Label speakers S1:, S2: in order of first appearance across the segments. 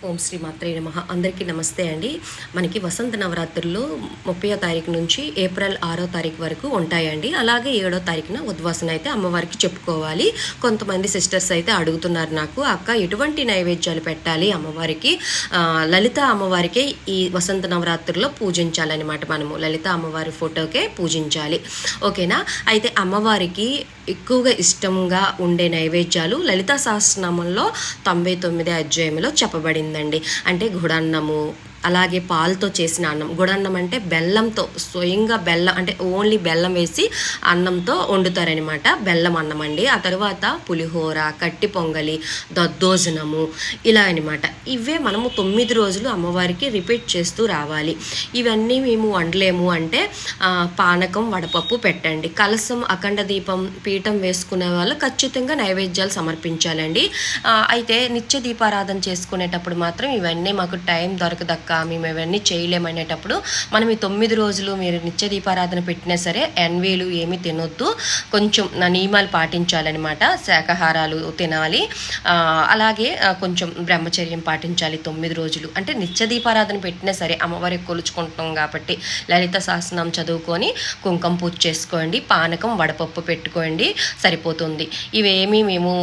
S1: ఓం శ్రీ మాత్రే నమః. అందరికీ నమస్తే అండి. మనకి వసంత నవరాత్రులు 30వ తారీఖు నుంచి ఏప్రిల్ 6వ తారీఖు వరకు ఉంటాయండి. అలాగే 7వ తారీఖున ఉద్వాసన అయితే అమ్మవారికి చెప్పుకోవాలి. కొంతమంది సిస్టర్స్ అయితే అడుగుతున్నారు నాకు, అక్క ఎటువంటి నైవేద్యాలు పెట్టాలి అమ్మవారికి? లలిత అమ్మవారికే ఈ వసంత నవరాత్రుల్లో పూజించాలన్నమాట. మనము లలిత అమ్మవారి ఫోటోకే పూజించాలి, ఓకేనా? అయితే అమ్మవారికి ఎక్కువగా ఇష్టంగా ఉండే నైవేద్యాలు లలితా సహస్రనామంలో 99 అధ్యాయంలో చెప్పబడిందండి. అంటే గుడన్నము, అలాగే పాలతో చేసిన అన్నం. గుడన్నం అంటే బెల్లంతో, స్వయంగా బెల్లం అంటే ఓన్లీ బెల్లం వేసి అన్నంతో వండుతారనమాట. బెల్లం అన్నం అండి. ఆ తర్వాత పులిహోర, కట్టి పొంగలి, దద్దోజనము, ఇలా అనమాట. ఇవే మనము 9 రోజులు అమ్మవారికి రిపీట్ చేస్తూ రావాలి. ఇవన్నీ మేము వండలేము అంటే పానకం, వడపప్పు పెట్టండి. కలసం, అఖండ దీపం, పీఠం వేసుకునే వాళ్ళు ఖచ్చితంగా నైవేద్యాలు సమర్పించాలండి. అయితే నిత్య దీపారాధన చేసుకునేటప్పుడు మాత్రం ఇవన్నీ మాకు టైం దొరకదక్క, మేము ఇవన్నీ చేయలేమనేటప్పుడు మనం ఈ 9 రోజులు మీరు నిత్య దీపారాధన పెట్టినా సరే ఎన్వీలు ఏమీ తినొద్దు, కొంచెం నియమాలు పాటించాలన్నమాట. శాకాహారాలు తినాలి, అలాగే కొంచెం బ్రహ్మచర్యం పాటించాలి 9 రోజులు. అంటే నిత్య దీపారాధన పెట్టినా సరే అమ్మవారికి కొలుచుకుంటున్నాం కాబట్టి లలిత సహస్రనామం చదువుకొని కుంకుమ పూజ చేసుకోండి, పానకం, వడపప్పు పెట్టుకోండి, సరిపోతుంది. ఇవేమీ మేము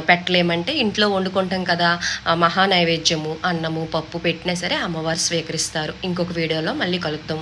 S1: పెట్టలేమంటే ఇంట్లో వండుకుంటాం కదా, మహా నైవేద్యము, అన్నము, పప్పు పెట్టినా సరే అమ్మవారు స్వీకరిస్తారు. ఇంకొక వీడియోలో మళ్ళీ కలుద్దాం.